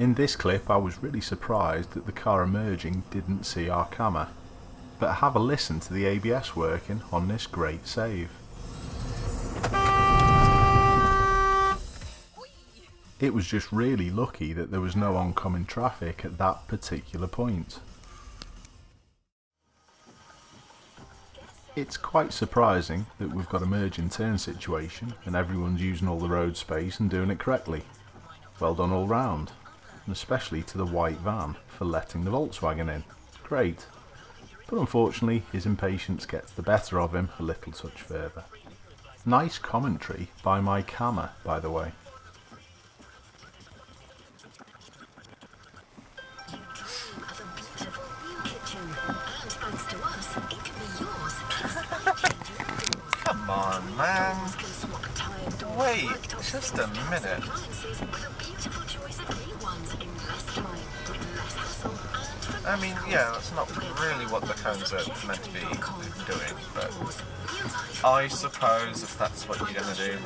In this clip I was really surprised that the car emerging didn't see our camera, but have a listen to the ABS working on this great save. It was just really lucky that there was no oncoming traffic at that particular point. It's quite surprising that we've got a merge and turn situation and everyone's using all the road space and doing it correctly. Well done all round, and especially to the white van for letting the Volkswagen in. Great. But unfortunately his impatience gets the better of him a little touch further. Nice commentary by my camera, by the way. Come on, man. Wait, just a minute. I mean, yeah, that's not really what the cones are meant to be doing, but I suppose if that's what you're gonna do.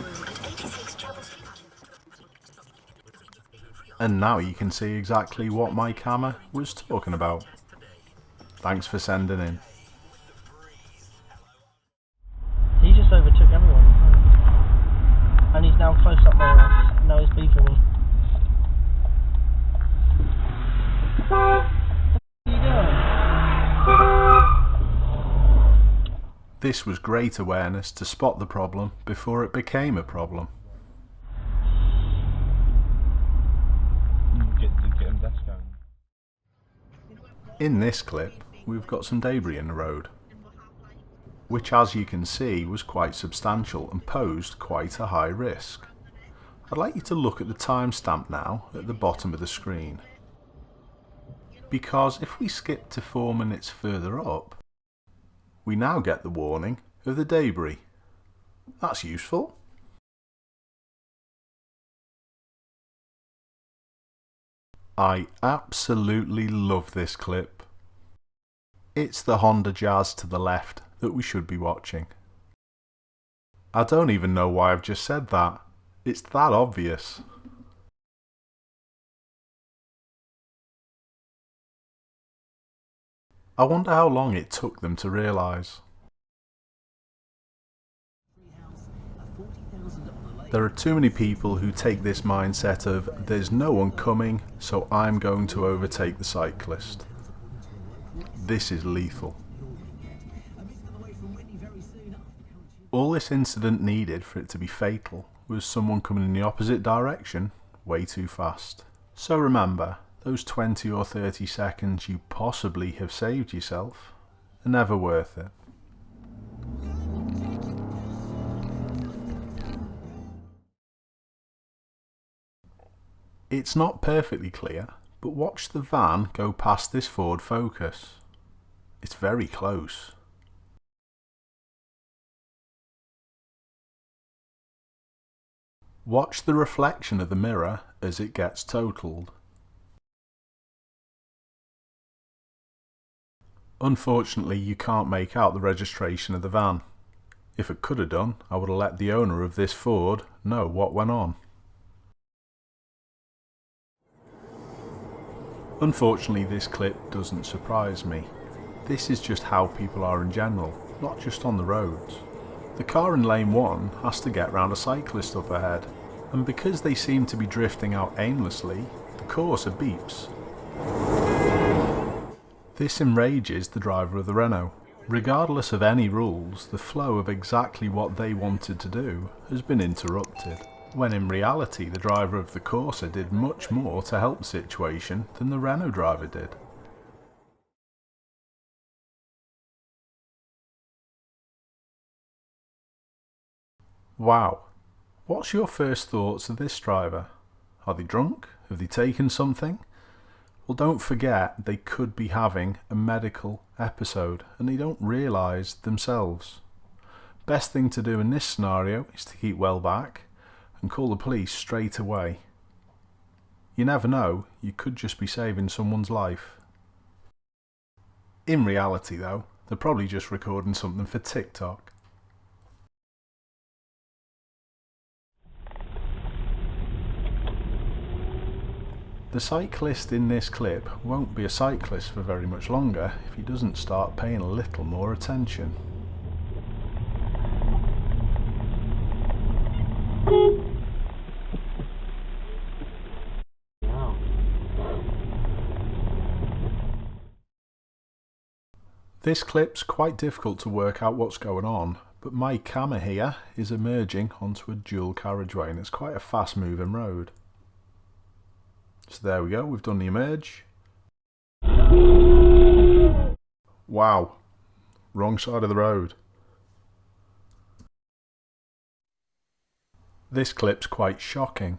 And now you can see exactly what my camera was talking about. Thanks for sending in. He just overtook everyone. And he's now close up by us. Now he's beefing me. What are you doing? This was great awareness to spot the problem before it became a problem. In this clip, we've got some debris in the road, which as you can see was quite substantial and posed quite a high risk. I'd like you to look at the timestamp now at the bottom of the screen, because if we skip to 4 minutes further up, we now get the warning of the debris. That's useful. I absolutely love this clip. It's the Honda Jazz to the left that we should be watching. I don't even know why I've just said that. It's that obvious. I wonder how long it took them to realise. There are too many people who take this mindset of there's no one coming, so I'm going to overtake the cyclist. This is lethal. All this incident needed for it to be fatal was someone coming in the opposite direction way too fast. So remember, those 20 or 30 seconds you possibly have saved yourself are never worth it. It's not perfectly clear, but watch the van go past this Ford Focus. It's very close. Watch the reflection of the mirror as it gets totaled. Unfortunately, you can't make out the registration of the van. If it could have done, I would have let the owner of this Ford know what went on. Unfortunately, this clip doesn't surprise me. This is just how people are in general, not just on the roads. The car in lane 1 has to get round a cyclist up ahead, and because they seem to be drifting out aimlessly, the courser beeps. This enrages the driver of the Renault. Regardless of any rules, the flow of exactly what they wanted to do has been interrupted, when in reality the driver of the Corsa did much more to help the situation than the Renault driver did. Wow, what's your first thoughts of this driver? Are they drunk? Have they taken something? Well, don't forget they could be having a medical episode and they don't realise themselves. Best thing to do in this scenario is to keep well back and call the police straight away. You never know, you could just be saving someone's life. In reality though, they're probably just recording something for TikTok. The cyclist in this clip won't be a cyclist for very much longer if he doesn't start paying a little more attention. This clip's quite difficult to work out what's going on, but my camera here is emerging onto a dual carriageway and it's quite a fast moving road. So there we go, we've done the emerge. Wow, wrong side of the road. This clip's quite shocking.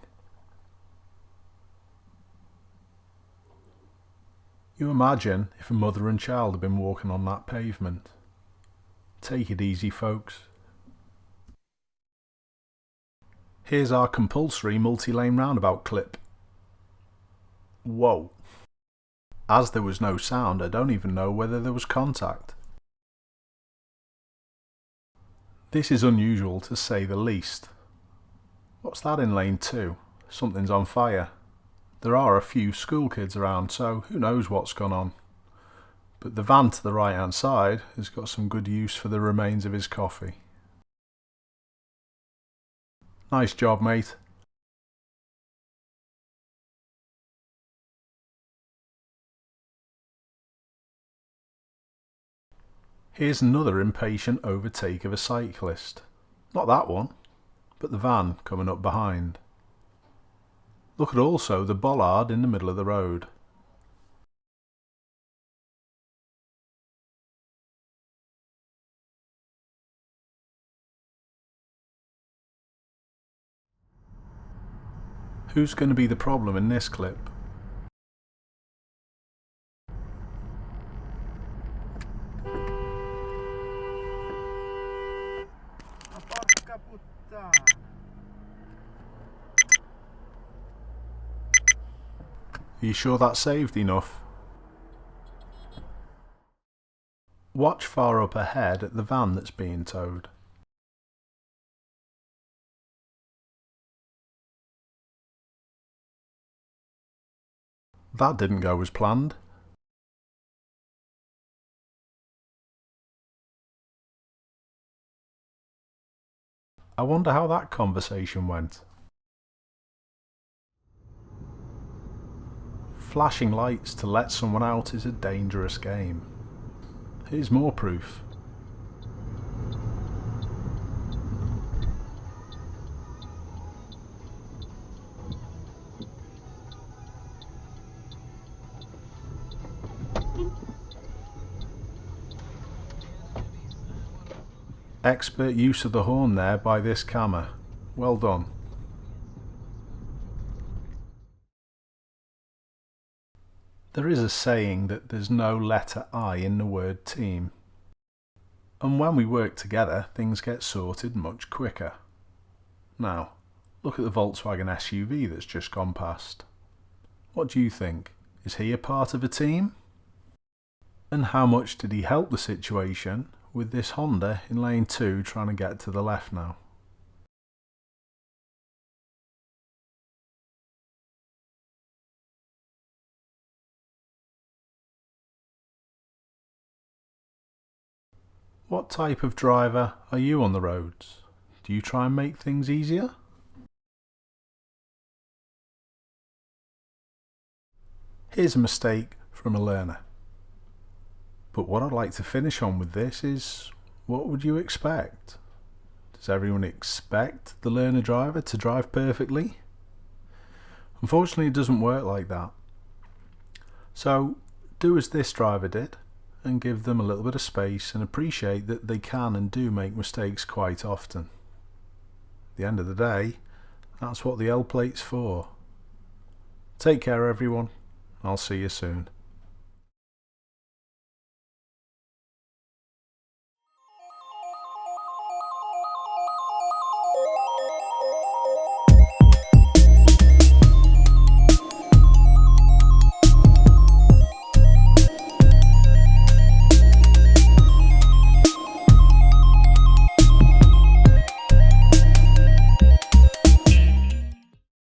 You imagine if a mother and child had been walking on that pavement. Take it easy, folks. Here's our compulsory multi-lane roundabout clip. Whoa. As there was no sound, I don't even know whether there was contact. This is unusual to say the least. What's that in lane 2? Something's on fire. There are a few school kids around, so who knows what's gone on. But the van to the right hand side has got some good use for the remains of his coffee. Nice job, mate. Here's another impatient overtake of a cyclist. Not that one, but the van coming up behind. Look at also the bollard in the middle of the road. Who's going to be the problem in this clip? Are you sure that saved enough? Watch far up ahead at the van that's being towed. That didn't go as planned. I wonder how that conversation went. Flashing lights to let someone out is a dangerous game. Here's more proof. Expert use of the horn there by this camera. Well done. There is a saying that there's no letter I in the word team. And when we work together, things get sorted much quicker. Now, look at the Volkswagen SUV that's just gone past. What do you think? Is he a part of a team? And how much did he help the situation with this Honda in lane 2 trying to get to the left now? What type of driver are you on the roads? Do you try and make things easier? Here's a mistake from a learner. But what I'd like to finish on with this is, what would you expect? Does everyone expect the learner driver to drive perfectly? Unfortunately, it doesn't work like that. So, do as this driver did and give them a little bit of space and appreciate that they can and do make mistakes quite often. At the end of the day, that's what the L plate's for. Take care, everyone. I'll see you soon.